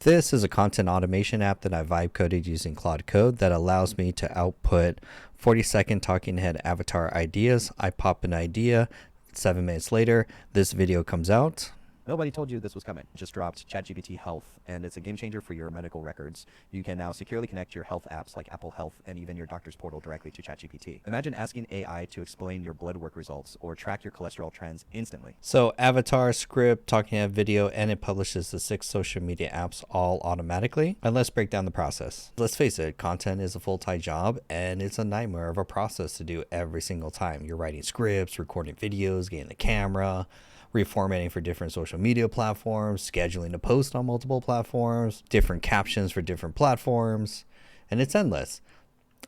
This is a content automation app that I vibe coded using Claude Code that allows me to output 40-second talking head avatar ideas. I pop an idea, 7 minutes later, this video comes out. Nobody told you this was coming. Just dropped ChatGPT Health, and it's a game changer for your medical records. You can now securely connect your health apps like Apple Health and even your doctor's portal directly to ChatGPT. Imagine asking AI to explain your blood work results or track your cholesterol trends instantly. So avatar, script, talking head video, and it publishes the 6 social media apps all automatically. And let's break down the process. Let's face it, content is a full-time job and it's a nightmare of a process to do every single time. You're writing scripts, recording videos, getting the camera, reformatting for different social media platforms, scheduling a post on multiple platforms, different captions for different platforms, and it's endless.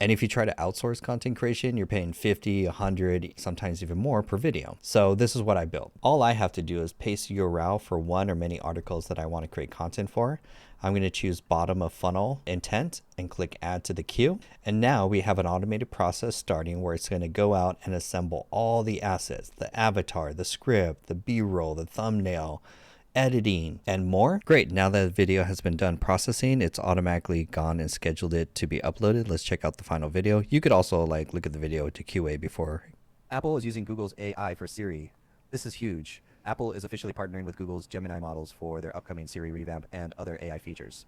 And if you try to outsource content creation, you're paying 50, 100, sometimes even more per video. So this is what I built. All I have to do is paste a URL for one or many articles that I want to create content for. I'm going to choose bottom of funnel intent and click add to the queue. And now we have an automated process starting where it's going to go out and assemble all the assets, the avatar, the script, the B-roll, the thumbnail, editing, and more. Great, now that the video has been done processing, it's automatically gone and scheduled it to be uploaded. Let's check out the final video. You could also look at the video to QA before. Apple is using Google's AI for Siri. This is huge. Apple is officially partnering with Google's Gemini models for their upcoming Siri revamp and other AI features.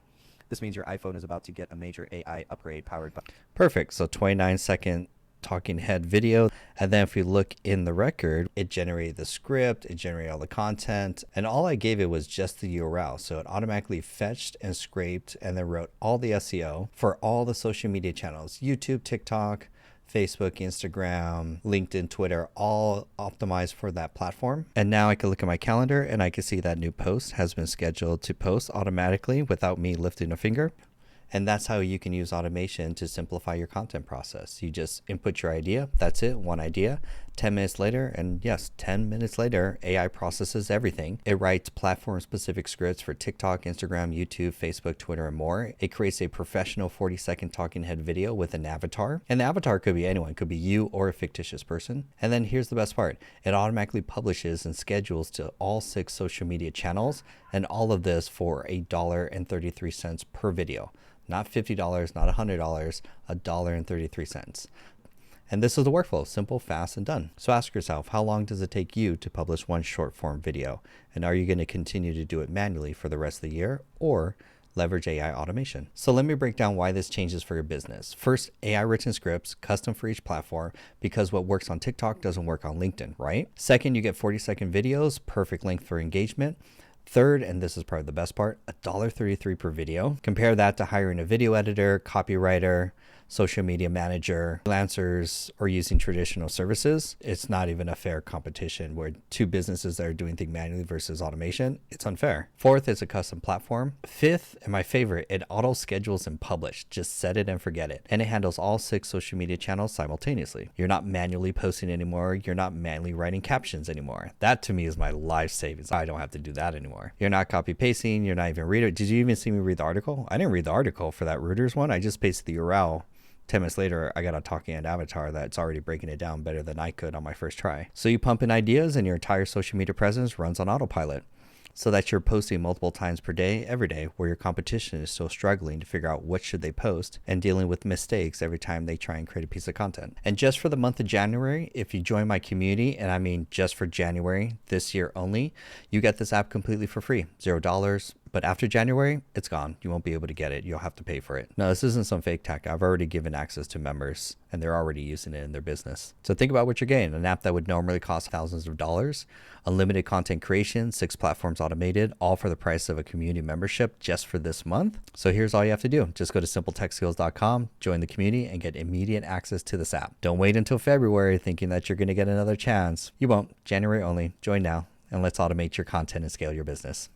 This means your iPhone is about to get a major AI upgrade powered by... Perfect, so 29-second talking head video, and then if we look in the record, it generated the script, it generated all the content, and all I gave it was just the URL. So it automatically fetched and scraped and then wrote all the SEO for all the social media channels: YouTube, TikTok, Facebook, Instagram, LinkedIn, Twitter, all optimized for that platform. And now I can look at my calendar and I can see that new post has been scheduled to post automatically without me lifting a finger. And that's how you can use automation to simplify your content process. You just input your idea. That's it, one idea. 10 minutes later, and yes, 10 minutes later, AI processes everything. It writes platform-specific scripts for TikTok, Instagram, YouTube, Facebook, Twitter, and more. It creates a professional 40-second talking head video with an avatar. And the avatar could be anyone. It could be you or a fictitious person. And then here's the best part. It automatically publishes and schedules to all 6 social media channels, and all of this for $1.33 per video. Not $50, not $100, $1.33. And this is the workflow: simple, fast, and done. So ask yourself, how long does it take you to publish one short form video? And are you going to continue to do it manually for the rest of the year, or leverage AI automation? So let me break down why this changes for your business. First, AI written scripts, custom for each platform, because what works on TikTok doesn't work on LinkedIn, right? Second, you get 40-second videos, perfect length for engagement. Third, and this is probably the best part, $1.33 per video. Compare that to hiring a video editor, copywriter, social media manager, freelancers, or using traditional services. It's not even a fair competition where 2 businesses that are doing things manually versus automation. It's unfair. Fourth, it's a custom platform. Fifth, and my favorite, it auto schedules and publish. Just set it and forget it. And it handles all 6 social media channels simultaneously. You're not manually posting anymore. You're not manually writing captions anymore. That to me is my life savings. I don't have to do that anymore. You're not copy pasting. You're not even reading. Did you even see me read the article? I didn't read the article for that Reuters one. I just pasted the URL. 10 minutes later, I got a talking head avatar that's already breaking it down better than I could on my first try. So you pump in ideas and your entire social media presence runs on autopilot, so that you're posting multiple times per day, every day, where your competition is still struggling to figure out what should they post and dealing with mistakes every time they try and create a piece of content. And just for the month of January, if you join my community, and I mean just for January, this year only, you get this app completely for free, $0. But after January, it's gone. You won't be able to get it. You'll have to pay for it. No, this isn't some fake tech. I've already given access to members and they're already using it in their business. So think about what you're getting. An app that would normally cost thousands of dollars, unlimited content creation, 6 platforms automated, all for the price of a community membership just for this month. So here's all you have to do. Just go to simpletechskills.com, join the community, and get immediate access to this app. Don't wait until February thinking that you're going to get another chance. You won't. January only. Join now, and let's automate your content and scale your business.